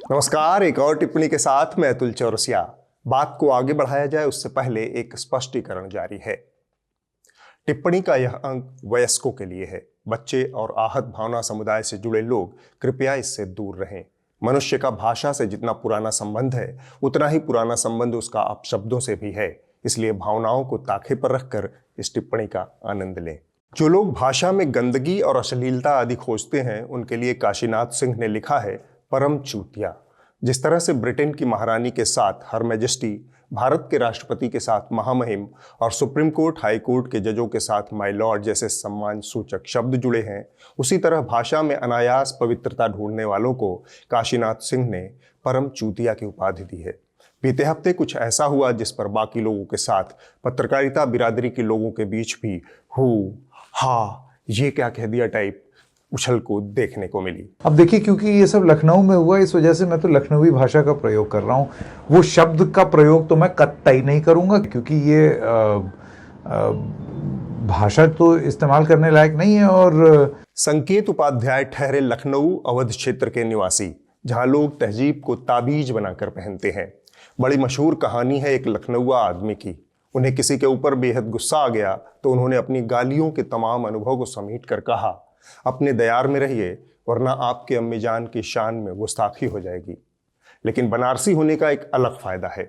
नमस्कार। एक और टिप्पणी के साथ मैं अतुल चौरसिया। बात को आगे बढ़ाया जाए उससे पहले एक स्पष्टीकरण जारी है। टिप्पणी का यह अंक वयस्कों के लिए है। बच्चे और आहत भावना समुदाय से जुड़े लोग कृपया इससे दूर रहें। मनुष्य का भाषा से जितना पुराना संबंध है उतना ही पुराना संबंध उसका अपशब्दों से भी है। इसलिए भावनाओं को ताखे पर रखकर इस टिप्पणी का आनंद लें। जो लोग भाषा में गंदगी और अश्लीलता आदि खोजते हैं उनके लिए काशीनाथ सिंह ने लिखा है, परम चूतिया। जिस तरह से ब्रिटेन की महारानी के साथ हर मैजेस्टी, भारत के राष्ट्रपति के साथ महामहिम और सुप्रीम कोर्ट, हाई कोर्ट के जजों के साथ माय लॉर्ड जैसे सम्मान सूचक शब्द जुड़े हैं, उसी तरह भाषा में अनायास पवित्रता ढूंढने वालों को काशीनाथ सिंह ने परम चूतिया की उपाधि दी है। बीते हफ्ते कुछ ऐसा हुआ जिस पर बाकी लोगों के साथ पत्रकारिता बिरादरी के लोगों के बीच भी ये क्या कह दिया टाइप उछल कूद देखने को मिली। अब देखिए, क्योंकि ये सब लखनऊ में हुआ, इस वजह से मैं तो लखनवी भाषा का प्रयोग कर रहा हूँ। वो शब्द का प्रयोग तो मैं कतई नहीं करूँगा, क्योंकि ये भाषा तो इस्तेमाल करने लायक नहीं है। और संकेत उपाध्याय ठहरे लखनऊ अवध क्षेत्र के निवासी, जहाँ लोग तहजीब को ताबीज बनाकर पहनते हैं। बड़ी मशहूर कहानी है एक लखनऊआ आदमी की। उन्हें किसी के ऊपर बेहद गुस्सा आ गया तो उन्होंने अपनी गालियों के तमाम अनुभव को समेट कर कहा, अपने दयार में रहिए वरना आपके अम्मीजान की शान में गुस्ताखी हो जाएगी। लेकिन बनारसी होने का एक अलग फायदा है।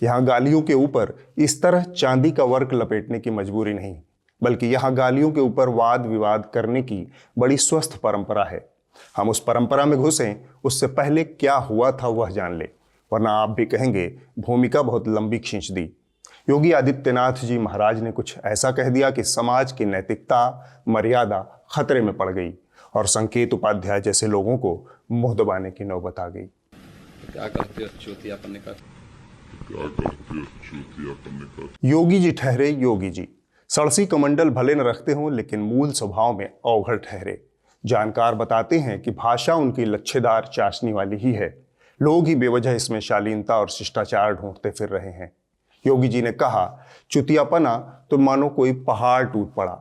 यहाँ गालियों के ऊपर इस तरह चांदी का वर्क लपेटने की मजबूरी नहीं, बल्कि यहाँ गालियों के ऊपर वाद विवाद करने की बड़ी स्वस्थ परंपरा है। हम उस परंपरा में घुसें उससे पहले क्या हुआ था वह जान ले, वरना आप भी कहेंगे भूमिका बहुत लंबी खींच दी। योगी आदित्यनाथ जी महाराज ने कुछ ऐसा कह दिया कि समाज की नैतिकता, मर्यादा खतरे में पड़ गई और संकेत उपाध्याय जैसे लोगों को मुंह दबाने की नौबत आ गई। क्या करते हो चूतियापन का? योगी जी ठहरे योगी जी। सड़सी कमंडल भले न रखते हों लेकिन मूल स्वभाव में अवघड़ ठहरे। जानकार बताते हैं कि भाषा उनकी लच्छेदार चाशनी वाली ही है। लोग ही बेवजह इसमें शालीनता और शिष्टाचार ढूंढते फिर रहे हैं। योगी जी ने कहा, चुतियापना तो मानो कोई पहाड़ टूट पड़ा।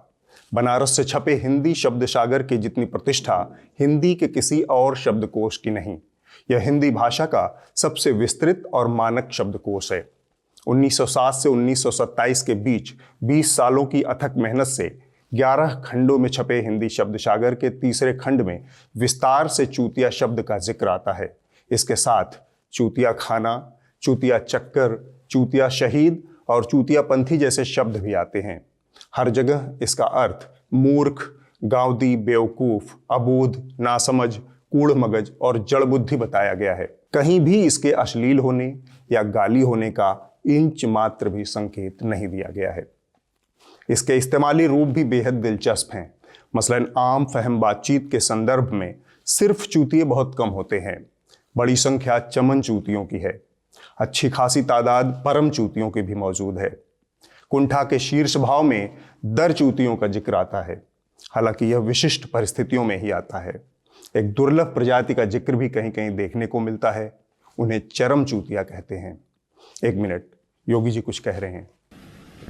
बनारस से छपे हिंदी शब्द सागर की जितनी प्रतिष्ठा हिंदी के किसी और शब्दकोश की नहीं। यह हिंदी भाषा का सबसे विस्तृत और मानक शब्दकोश है। 1907 से 1927 के बीच 20 सालों की अथक मेहनत से 11 खंडों में छपे हिंदी शब्द सागर के तीसरे खंड में विस्तार से चूतिया शब्द का जिक्र आता है। इसके साथ चूतिया खाना, चूतिया चक्कर, चूतिया शहीद और चूतिया पंथी जैसे शब्द भी आते हैं। हर जगह इसका अर्थ मूर्ख, गांवदी, बेवकूफ, अबूध, नासमझ, कूड़ मगज और जड़ बुद्धि बताया गया है। कहीं भी इसके अश्लील होने या गाली होने का इंच मात्र भी संकेत नहीं दिया गया है। इसके इस्तेमाली रूप भी बेहद दिलचस्प हैं। मसलन आम फहम बातचीत के संदर्भ में सिर्फ चूतिए बहुत कम होते हैं। बड़ी संख्या चमन चूतियों की है। अच्छी खासी तादाद परम चूतियों की भी मौजूद है। कुंठा के शीर्ष भाव में दर चूतियों का जिक्र आता है, हालांकि यह विशिष्ट परिस्थितियों में ही आता है। एक दुर्लभ प्रजाति का जिक्र भी कहीं कहीं देखने को मिलता है। उन्हें चरम चूतिया कहते हैं। एक मिनट, योगी जी कुछ कह रहे हैं।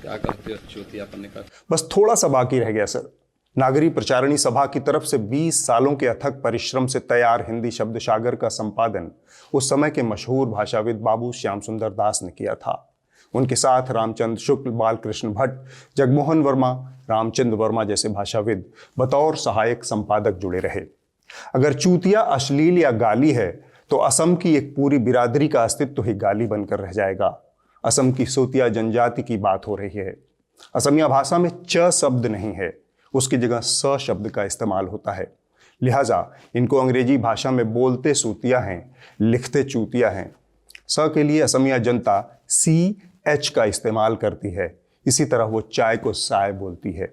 क्या करते हो चूतियापन का? बस थोड़ा सा बाकी रह गया सर। नागरी प्रचारणी सभा की तरफ से 20 सालों के अथक परिश्रम से तैयार हिंदी शब्द सागर का संपादन उस समय के मशहूर भाषाविद बाबू श्याम सुंदर दास ने किया था। उनके साथ रामचंद्र शुक्ल, बालकृष्ण भट्ट, जगमोहन वर्मा, रामचंद्र वर्मा जैसे भाषाविद बतौर सहायक संपादक जुड़े रहे। अगर चूतिया अश्लील या गाली है तो असम की एक पूरी बिरादरी का अस्तित्व ही गाली बनकर रह जाएगा। असम की सोतिया जनजाति की बात हो रही है। असमिया भाषा में च शब्द नहीं है, उसकी जगह स शब्द का इस्तेमाल होता है। लिहाजा इनको अंग्रेजी भाषा में बोलते सूतिया हैं, लिखते चूतिया हैं। स के लिए असमिया जनता CH का इस्तेमाल करती है। इसी तरह वो चाय को साय बोलती है।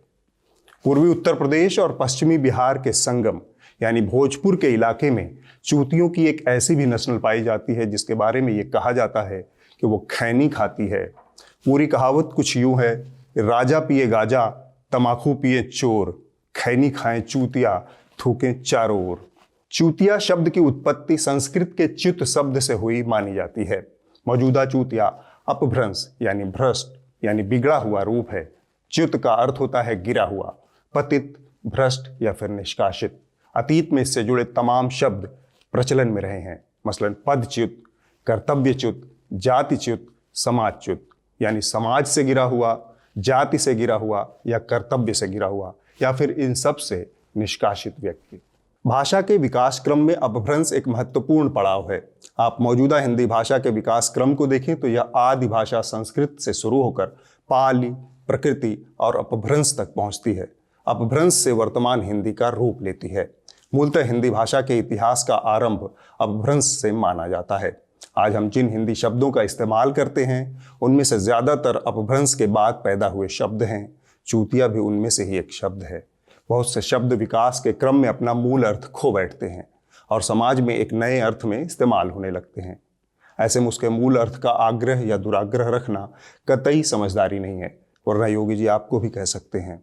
पूर्वी उत्तर प्रदेश और पश्चिमी बिहार के संगम यानी भोजपुर के इलाके में चूतियों की एक ऐसी भी नस्ल पाई जाती है जिसके बारे में ये कहा जाता है कि वो खैनी खाती है। पूरी कहावत कुछ यूं है, राजा पिए गाजा, तमाकू पिए चोर, खैनी खाएं चूतिया, थूकें चारों ओर। चूतिया शब्द की उत्पत्ति संस्कृत के च्युत शब्द से हुई मानी जाती है। मौजूदा चूतिया अपभ्रंश यानी भ्रष्ट यानी बिगड़ा हुआ रूप है। च्युत का अर्थ होता है गिरा हुआ, पतित, भ्रष्ट या फिर निष्कासित। अतीत में इससे जुड़े तमाम शब्द प्रचलन में रहे हैं। मसलन पदच्युत, कर्तव्यच्युत, जातिच्युत, समाजच्युत, यानी समाज से गिरा हुआ, जाति से गिरा हुआ या कर्तव्य से गिरा हुआ, या फिर इन सब से निष्कासित व्यक्ति। भाषा के विकास क्रम में अपभ्रंश एक महत्वपूर्ण पड़ाव है। आप मौजूदा हिंदी भाषा के विकास क्रम को देखें तो यह आदि भाषा संस्कृत से शुरू होकर पाली, प्रकृति और अपभ्रंश तक पहुंचती है। अपभ्रंश से वर्तमान हिंदी का रूप लेती है। मूलतः हिंदी भाषा के इतिहास का आरंभ अपभ्रंश से माना जाता है। आज हम जिन हिंदी शब्दों का इस्तेमाल करते हैं उनमें से ज़्यादातर अपभ्रंश के बाद पैदा हुए शब्द हैं। चूतिया भी उनमें से ही एक शब्द है। बहुत से शब्द विकास के क्रम में अपना मूल अर्थ खो बैठते हैं और समाज में एक नए अर्थ में इस्तेमाल होने लगते हैं। ऐसे में उसके मूल अर्थ का आग्रह या दुराग्रह रखना कतई समझदारी नहीं है, वरना योगी जी आपको भी कह सकते हैं।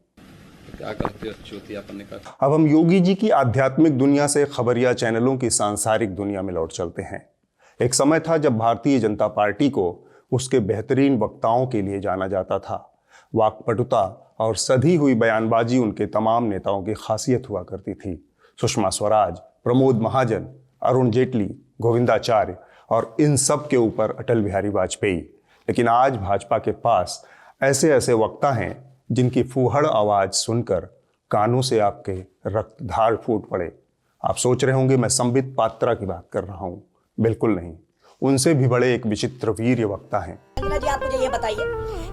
क्या कहते हो चूतियापन ने कहा। अब हम योगी जी की आध्यात्मिक दुनिया से खबरिया चैनलों की सांसारिक दुनिया में लौट चलते हैं। एक समय था जब भारतीय जनता पार्टी को उसके बेहतरीन वक्ताओं के लिए जाना जाता था। वाक्पटुता और सधी हुई बयानबाजी उनके तमाम नेताओं की खासियत हुआ करती थी। सुषमा स्वराज, प्रमोद महाजन, अरुण जेटली, गोविंदाचार्य और इन सब के ऊपर अटल बिहारी वाजपेयी। लेकिन आज भाजपा के पास ऐसे ऐसे वक्ता हैं जिनकी फूहड़ आवाज सुनकर कानों से आपके रक्तधार फूट पड़े। आप सोच रहे होंगे मैं संबित पात्रा की बात कर रहा हूँ। बिल्कुल नहीं, उनसे भी बड़े एक विचित्र वीर्य वक्ता हैं। अंजना जी, आप मुझे ये बताइए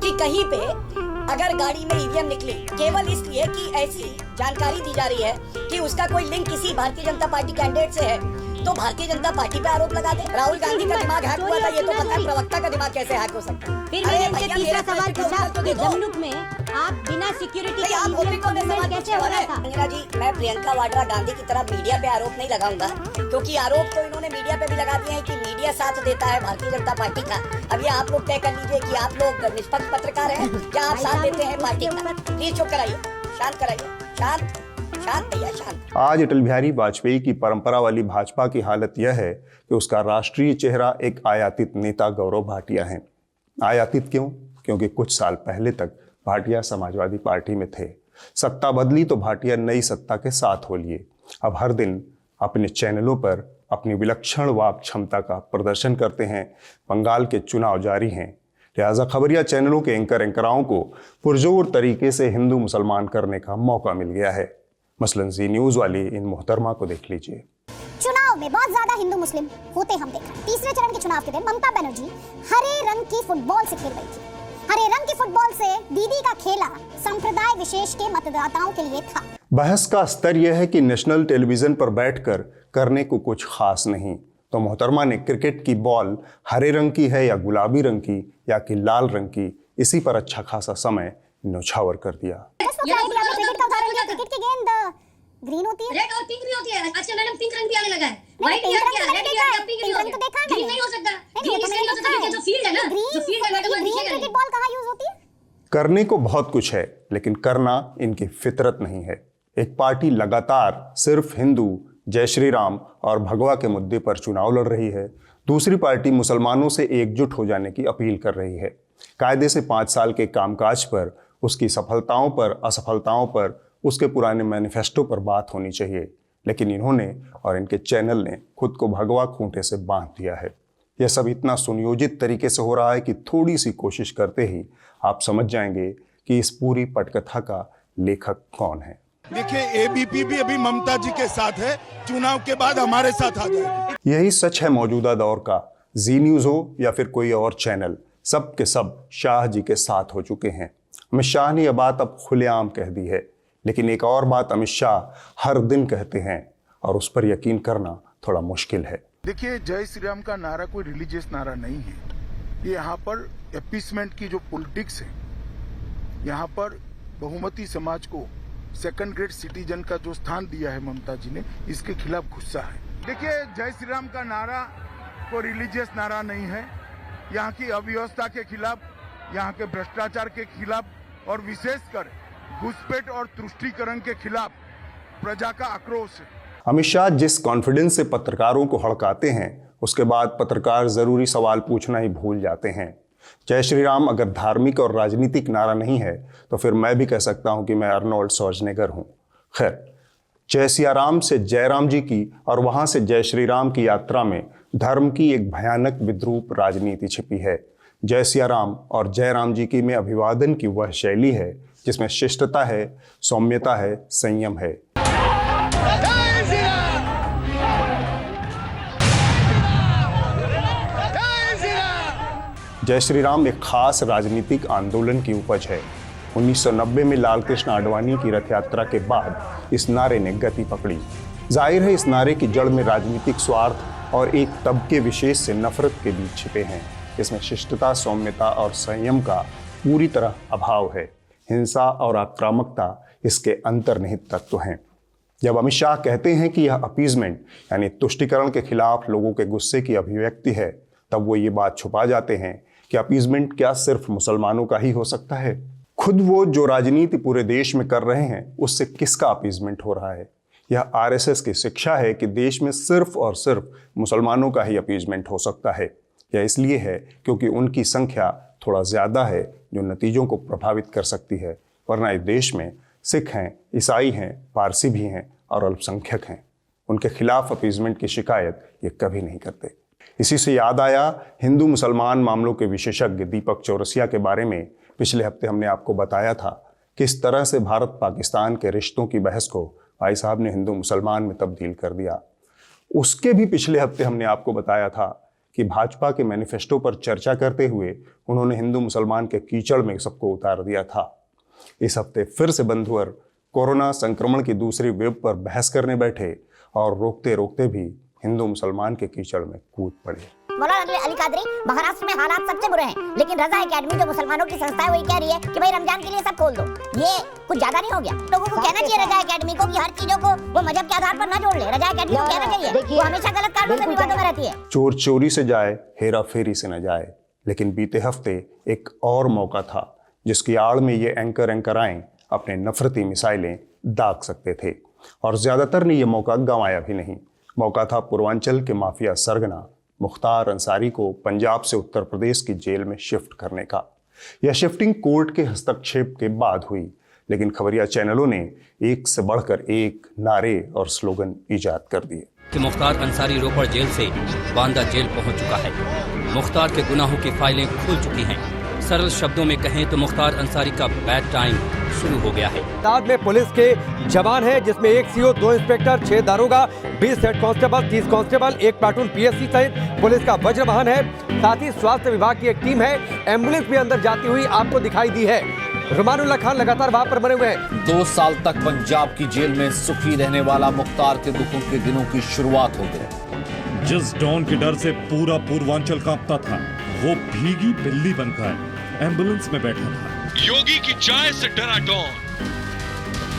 कि कहीं पे अगर गाड़ी में ईवीएम निकली केवल इसलिए कि ऐसी जानकारी दी जा रही है कि उसका कोई लिंक किसी भारतीय जनता पार्टी कैंडिडेट से है, तो भारतीय जनता पार्टी पे आरोप लगा दे। राहुल गांधी का दिमाग हैक हुआ था, ये तो पता है, प्रवक्ता का दिमाग कैसे हैक हो सकता है। फिर मैंने इनसे तीसरा सवाल पूछा कि जमनुक में आप बिना सिक्योरिटी के कैसे हो रहा था? अंजना जी, मैं प्रियंका वाड्रा गांधी की तरह मीडिया पे आरोप नहीं लगाऊंगा, क्योंकि आरोप तो इन्होंने मीडिया पे भी लगा दिए हैं कि मीडिया साथ देता है भारतीय जनता पार्टी का। अब ये आप लोग तय कर लीजिए कि आप लोग निष्पक्ष पत्रकार हैं या आप साथ देते हैं पार्टी का। प्लीज चुप कराइए, शांत कराइए, शांत शांत भैया शांत। आज अटल बिहारी वाजपेयी की परंपरा वाली भाजपा की हालत यह है कि उसका राष्ट्रीय चेहरा एक आयातित नेता गौरव भाटिया है। आयातित क्यों? क्योंकि कुछ साल पहले तक भाटिया समाजवादी पार्टी में थे। सत्ता बदली तो भाटिया नई सत्ता के साथ हो लिए। अब हर दिन अपने चैनलों पर अपनी विलक्षण वाक क्षमता का प्रदर्शन करते हैं। बंगाल के चुनाव जारी हैं, लिहाजा खबरिया चैनलों के एंकराओं को पुरजोर तरीके से हिंदू मुसलमान करने का मौका मिल गया है। मसलन जी न्यूज वाली इन मोहतरमा को देख लीजिए। चुनाव में बहुत ज्यादा हिंदू मुस्लिम होते हम देख रहे हैं। तीसरे चरण के चुनाव के दिन ममता बनर्जी हरे रंग की फुटबॉल से खेल रही थी। हरे रंग की फुटबॉल से दीदी का खेला संप्रदाय विशेष के मतदाताओं के लिए था। बहस का स्तर यह है कि नेशनल टेलीविजन पर बैठकर करने को कुछ खास नहीं, तो मोहतरमा ने क्रिकेट की बॉल हरे रंग की है या गुलाबी रंग की या कि लाल रंग की, इसी पर अच्छा खासा समय न्यौछावर कर दिया। क्रिकेट की गेंद ग्रीन होती है, रेड और पिंक भी होती है। आजकल मैडम पिंक रंग भी आने लगा है। व्हाइट भी आ गया, रेड भी आ गया, पिंक भी हो गया। ग्रीन नहीं हो सकता, ग्रीन इसलिए नहीं हो सकता क्योंकि जो फील्ड है ना, जो फील्ड है मैडम, ग्रीन क्रिकेट बॉल कहाँ यूज होती है? करने को बहुत कुछ है, लेकिन करना इनकी फितरत नहीं है। एक पार्टी लगातार सिर्फ हिंदू, जय श्री राम और भगवा के मुद्दे पर चुनाव लड़ रही है। दूसरी पार्टी मुसलमानों से एकजुट हो जाने की अपील कर रही है। कायदे से 5 साल के कामकाज पर, उसकी सफलताओं पर, असफलताओं पर, उसके पुराने मैनिफेस्टो पर बात होनी चाहिए, लेकिन इन्होंने और इनके चैनल ने खुद को भगवा खूंटे से बांध दिया है। यह सब इतना सुनियोजित तरीके से हो रहा है कि थोड़ी सी कोशिश करते ही आप समझ जाएंगे कि इस पूरी पटकथा का लेखक कौन है। देखिए, एबीपी भी अभी ममता जी के साथ है, चुनाव के बाद हमारे साथ आ जाएगी। यही सच है मौजूदा दौर का। जी न्यूज हो या फिर कोई और चैनल, सब के सब शाह जी के साथ हो चुके हैं। अमित शाह ने यह बात अब खुलेआम कह दी है, लेकिन एक और बात अमित शाह हर दिन कहते हैं और उस पर यकीन करना थोड़ा मुश्किल है। देखिए, जय श्री राम का नारा कोई रिलीजियस नारा नहीं है। ये यहाँ पर एपीसमेंट की जो पॉलिटिक्स है, यहाँ पर बहुमती समाज को सेकंड ग्रेड सिटीजन का जो स्थान दिया है ममता जी ने, इसके खिलाफ गुस्सा है। देखिए, जय श्री राम का नारा कोई रिलीजियस नारा नहीं है। यहाँ की अव्यवस्था के खिलाफ, यहाँ के भ्रष्टाचार के खिलाफ और विशेषकर घुसपैठ और तुष्टीकरण के खिलाफ प्रजा का आक्रोश है। अमित शाह जिस कॉन्फिडेंस से पत्रकारों को हड़काते हैं, उसके बाद पत्रकार जरूरी सवाल पूछना ही भूल जाते हैं। जय श्री राम अगर धार्मिक और राजनीतिक नारा नहीं है तो फिर मैं भी कह सकता हूं कि मैं अर्नोल्ड श्वार्ज़नेगर हूं। खैर, जय सिया राम से जयराम जी की और वहां से जय श्री राम की यात्रा में धर्म की एक भयानक विद्रूप राजनीति छिपी है। जय सिया राम और जय राम जी की में अभिवादन की वह शैली है जिसमें शिष्टता है, सौम्यता है, संयम है। जय श्री राम एक खास राजनीतिक आंदोलन की उपज है। 1990 में लाल कृष्ण आडवाणी की रथ यात्रा के बाद इस नारे ने गति पकड़ी। जाहिर है इस नारे की जड़ में राजनीतिक स्वार्थ और एक तबके विशेष से नफरत के बीच छिपे हैं। इसमें शिष्टता, सौम्यता और संयम का पूरी तरह अभाव है। हिंसा और आक्रामकता इसके अंतर्निहित तत्व हैं। जब अमित शाह कहते हैं कि यह अपीजमेंट यानी तुष्टिकरण के खिलाफ लोगों के गुस्से की अभिव्यक्ति है, तब वो ये बात छुपा जाते हैं कि अपीजमेंट क्या सिर्फ मुसलमानों का ही हो सकता है। खुद वो जो राजनीति पूरे देश में कर रहे हैं उससे किसका अपीजमेंट हो रहा है? यह आरएसएस की शिक्षा है कि देश में सिर्फ और सिर्फ मुसलमानों का ही अपीजमेंट हो सकता है। यह इसलिए है क्योंकि उनकी संख्या थोड़ा ज्यादा है जो नतीजों को प्रभावित कर सकती है, वरना इस देश में सिख हैं, ईसाई हैं, पारसी भी हैं और अल्पसंख्यक हैं। उनके खिलाफ अपीजमेंट की शिकायत ये कभी नहीं करते। इसी से याद आया हिंदू मुसलमान मामलों के विशेषज्ञ दीपक चौरसिया के बारे में पिछले हफ्ते हमने आपको बताया था। किस तरह से भारत पाकिस्तान के रिश्तों की बहस को भाई साहब ने हिंदू मुसलमान में तब्दील कर दिया। उसके भी पिछले हफ्ते हमने आपको बताया था कि भाजपा के मैनिफेस्टो पर चर्चा करते हुए उन्होंने हिंदू मुसलमान के कीचड़ में सबको उतार दिया था। इस हफ्ते फिर से बंधुअर कोरोना संक्रमण की दूसरी वेव पर बहस करने बैठे और रोकते रोकते भी हिंदू मुसलमान के कीचड़ में कूद पड़े। मौलाना अली कादरी, महाराष्ट्र में हालात सबसे बुरे हैं, लेकिन रजा एकेडमी जो मुसलमानों की संस्था है वही कह रही है कि भाई रमजान के लिए सब खोल दो। ये कुछ ज्यादा नहीं हो गया? लोगों को कहना चाहिए रजा एकेडमी को कि हर चीजों को वो मजहब के आधार पर ना जोड़ ले। रजा एकेडमी को कहना चाहिए, वो हमेशा गलत कारणों से विवादों में रहती है। चोर चोरी से जाए, हेरा फेरी से न जाए। लेकिन बीते हफ्ते एक और मौका था जिसकी आड़ में ये एंकराएं अपने नफरती मिसाइलें दाग सकते थे और ज्यादातर ने यह मौका गंवाया भी नहीं। मौका था पूर्वांचल के माफिया सरगना मुख्तार अंसारी को पंजाब से उत्तर प्रदेश की जेल में शिफ्ट करने का। यह शिफ्टिंग कोर्ट के हस्तक्षेप के बाद हुई, लेकिन खबरिया चैनलों ने एक से बढ़कर एक नारे और स्लोगन इजाद कर दिए कि मुख्तार अंसारी रोपड़ जेल से बांदा जेल पहुंच चुका है। मुख्तार के गुनाहों की फाइलें खुल चुकी हैं। सरल शब्दों में कहें तो मुख्तार अंसारी का बैड टाइम शुरू हो गया है। तादाद में पुलिस के जवान हैं, जिसमें 1 सीओ, 2 इंस्पेक्टर, 6 दारोगा, 20 head constable, 30 constable, 1 platoon PSC सहित पुलिस का वज्र वाहन है। साथ ही स्वास्थ्य विभाग की एक टीम है। एम्बुलेंस भी अंदर जाती हुई आपको दिखाई दी है। रुमानुल्लाह खान लगातार वहां पर बने हुए हैं। 2 साल तक पंजाब की जेल में सुखी रहने वाला मुख्तार के दुखों के दिनों की शुरुआत हो गई। जिस डॉन के डर से पूरा पूर्वांचल कांपता था, वो भीगी बिल्ली बनकर एम्बुलेंस में बैठा था। योगी की चाय से डरा डॉन,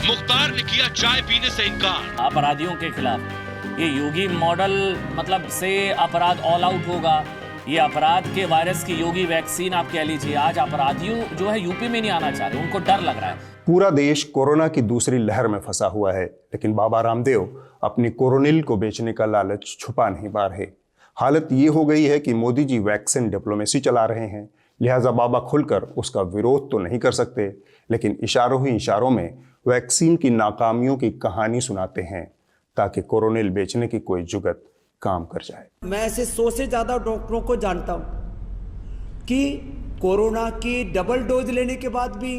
मुख्तार ने किया चाय पीने से इनकार। अपराधियों के खिलाफ ये योगी मॉडल मतलब से अपराध ऑल आउट होगा। ये अपराध के वायरस की योगी वैक्सीन आप कह लीजिए। आज अपराधियों जो है यूपी में नहीं आना चाह रहे, उनको डर लग रहा है। पूरा देश कोरोना की दूसरी लहर में फंसा हुआ है, लेकिन बाबा रामदेव अपनी कोरोनिल को बेचने का लालच छुपा नहीं पा रहे। हालत ये हो गई है कि मोदी जी वैक्सीन डिप्लोमेसी चला रहे हैं, लिहाजा बाबा खुलकर उसका विरोध तो नहीं कर सकते, लेकिन इशारों ही इशारों में वैक्सीन की नाकामियों की कहानी सुनाते हैं ताकि कोरोनिल बेचने की कोई जुगत काम कर जाए। मैं ऐसे 100 से ज्यादा डॉक्टरों को जानता हूं कि कोरोना की डबल डोज लेने के बाद भी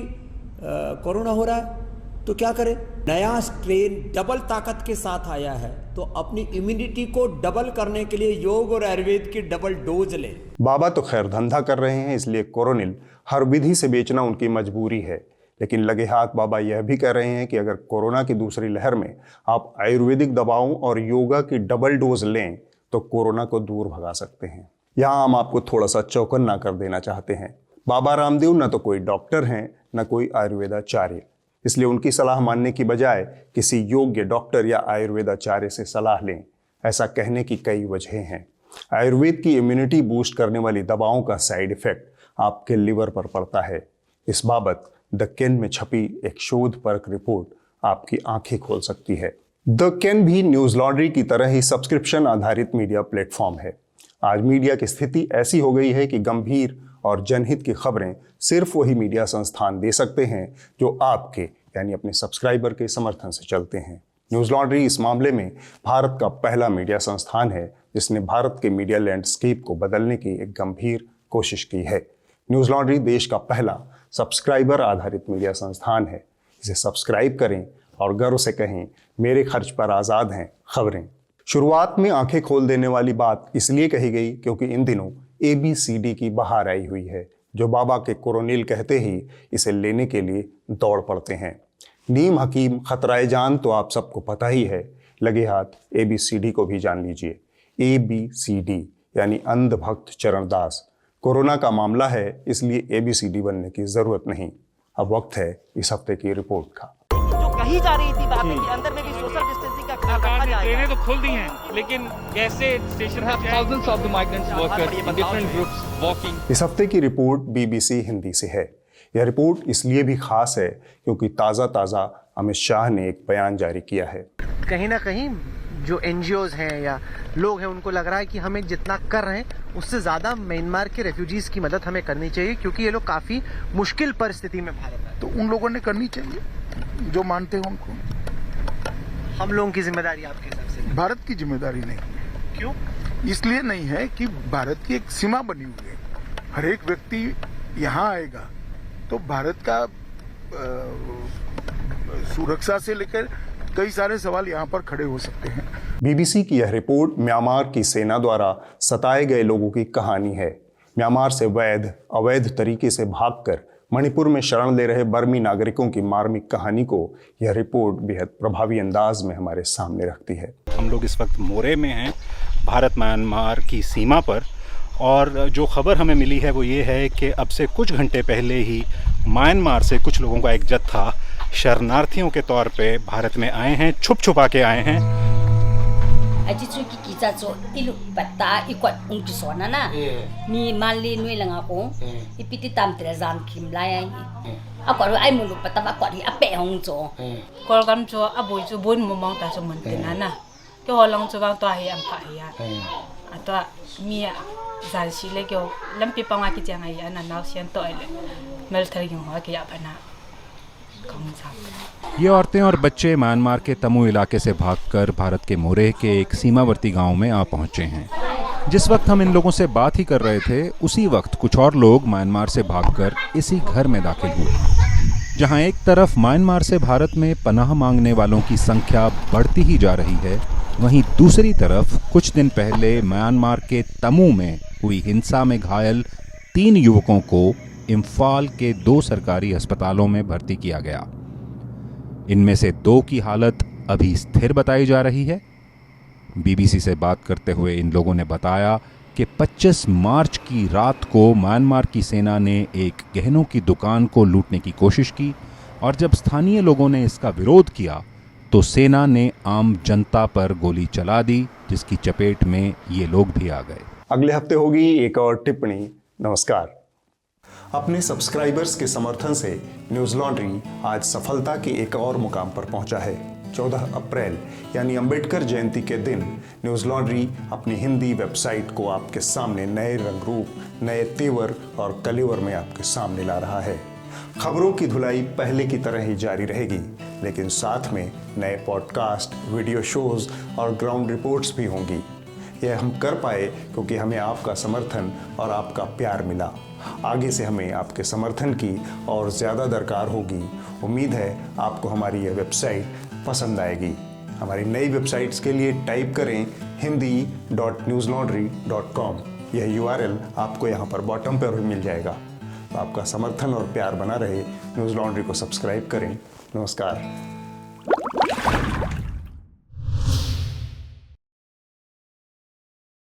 कोरोना हो रहा है, तो क्या करें? नया स्ट्रेन डबल ताकत के साथ आया है, तो अपनी इम्यूनिटी को डबल करने के लिए योग और आयुर्वेद की डबल डोज लें। बाबा तो खैर धंधा कर रहे हैं, इसलिए कोरोनिल हर विधि से बेचना उनकी मजबूरी है, लेकिन लगे हाथ बाबा यह भी कह रहे हैं कि अगर कोरोना की दूसरी लहर में आप आयुर्वेदिक दवाओं और योगा की डबल डोज लें तो कोरोना को दूर भगा सकते हैं। यहाँ हम आपको थोड़ा सा चौकन्ना कर देना चाहते हैं। बाबा रामदेव न तो कोई डॉक्टर हैं न कोई आयुर्वेदाचार्य, इसलिए उनकी सलाह मानने की बजाय किसी योग्य डॉक्टर या आयुर्वेदाचार्य से सलाह लें। ऐसा कहने की कई वजहें हैं। आयुर्वेद की इम्यूनिटी बूस्ट करने वाली दवाओं का साइड इफेक्ट आपके लिवर पर पड़ता है। इस बाबत द केन में छपी एक शोधपरक रिपोर्ट आपकी आंखें खोल सकती है। द केन भी न्यूज लॉन्ड्री की तरह ही सब्सक्रिप्शन आधारित मीडिया प्लेटफॉर्म है। आज मीडिया की स्थिति ऐसी हो गई है कि गंभीर और जनहित की खबरें सिर्फ वही मीडिया संस्थान दे सकते हैं जो आपके यानी अपने सब्सक्राइबर के समर्थन से चलते हैं। न्यूज लॉन्ड्री इस मामले में भारत का पहला मीडिया संस्थान है जिसने भारत के मीडिया लैंडस्केप को बदलने की एक गंभीर कोशिश की है। न्यूज़ लॉन्ड्री देश का पहला सब्सक्राइबर आधारित मीडिया संस्थान है। इसे सब्सक्राइब करें और गर्व से कहें, मेरे खर्च पर आज़ाद हैं खबरें। शुरुआत में आंखें खोल देने वाली बात इसलिए कही गई क्योंकि इन दिनों ABCD की बहार आई हुई है, जो बाबा के कोरोनिल कहते ही इसे लेने के लिए दौड़ पड़ते हैं। नीम हकीम खतराए जान तो आप सबको पता ही है, लगे हाथ ABCD को भी जान लीजिए। ABCD यानी अंध भक्त चरणदास। कोरोना का मामला है, इसलिए ABCD बनने की जरूरत नहीं। अब वक्त है इस हफ्ते की रिपोर्ट का। जो कही जा रही थी बातें कि अंदर में भी सोशल डिस्टेंसिंग का ख्याल रखा जाएगा। ट्रेनें तो खुल दी हैं, लेकिन कैसे स्टेशन पर thousands of the migrants workers in different groups walking। इस हफ्ते की रिपोर्ट BBC हिंदी से है। यह रिपोर्ट इसलिए भी खास है क्योंकि ताज़ा अमित शाह ने एक बयान जारी किया है। कहीं ना कहीं जो NGOs हैं या लोग हैं, उनको लग रहा है कि हमें जितना कर रहे हैं उससे ज़्यादा म्यांमार के रेफ्यूजीज की मदद हमें करनी चाहिए, क्योंकि ये लोग काफ़ी मुश्किल परिस्थिति में भारत है। तो उन लोगों ने करनी चाहिए जो मानते हैं उनको। हम लोगों की जिम्मेदारी आपके हिसाब से? भारत की जिम्मेदारी नहीं। क्यों? इसलिए नहीं है कि भारत की एक सीमा बनी हुई है। हर एक व्यक्ति यहाँ आएगा तो भारत का सुरक्षा से लेकर कई सारे सवाल यहाँ पर खड़े हो सकते हैं। BBC की यह रिपोर्ट म्यांमार की सेना द्वारा सताए गए लोगों की कहानी है। म्यांमार से अवैध तरीके से भागकर मणिपुर में शरण ले रहे बर्मी नागरिकों की मार्मिक कहानी को यह रिपोर्ट बेहद प्रभावी अंदाज में हमारे सामने रखती है। हम लोग इस वक्त मोरे में हैं, भारत म्यांमार की सीमा पर, और जो खबर हमें मिली है वो ये है कि अब से कुछ घंटे पहले ही म्यांमार से कुछ लोगों का एक जत्था शरणार्थियों के तौर पे भारत में आए हैं, छुपा के आए हैं। ये औरतें और बच्चे म्यांमार के तमू इलाके से भागकर भारत के मोरे के एक सीमावर्ती गांव में आ पहुंचे हैं। जिस वक्त हम इन लोगों से बात ही कर रहे थे, उसी वक्त कुछ और लोग म्यांमार से भागकर इसी घर में दाखिल हुए, जहां एक तरफ म्यांमार से भारत में पनाह मांगने वालों की संख्या बढ़ती ही जा रही है, वहीं दूसरी तरफ कुछ दिन पहले म्यांमार के तमू में हुई हिंसा में घायल 3 युवकों को इम्फाल के 2 सरकारी अस्पतालों में भर्ती किया गया। इनमें से 2 की हालत अभी स्थिर बताई जा रही है। BBC से बात करते हुए इन लोगों ने बताया कि 25 मार्च की रात को म्यांमार की सेना ने एक गहनों की दुकान को लूटने की कोशिश की, और जब स्थानीय लोगों ने इसका विरोध किया तो सेना ने आम जनता पर गोली चला दी, जिसकी चपेट में ये लोग भी आ गए। अगले हफ्ते होगी एक और टिप्पणी। नमस्कार। अपने सब्सक्राइबर्स के समर्थन से न्यूज़ लॉन्ड्री आज सफलता के एक और मुकाम पर पहुंचा है। 14 अप्रैल यानी अंबेडकर जयंती के दिन न्यूज़ लॉन्ड्री अपनी हिंदी वेबसाइट को आपके सामने नए रंग रूप, नए तेवर और कलेवर में आपके सामने ला रहा है। खबरों की धुलाई पहले की तरह ही जारी रहेगी, लेकिन साथ में नए पॉडकास्ट, वीडियो शोज और ग्राउंड रिपोर्ट्स भी होंगी। यह हम कर पाए क्योंकि हमें आपका समर्थन और आपका प्यार मिला। आगे से हमें आपके समर्थन की और ज़्यादा दरकार होगी। उम्मीद है आपको हमारी यह वेबसाइट पसंद आएगी। हमारी नई वेबसाइट्स के लिए टाइप करें hindi.newslaundry.com। यह URL आपको यहाँ पर बॉटम पर भी मिल जाएगा। तो आपका समर्थन और प्यार बना रहे। न्यूज़ लॉन्ड्री को सब्सक्राइब करें। नमस्कार।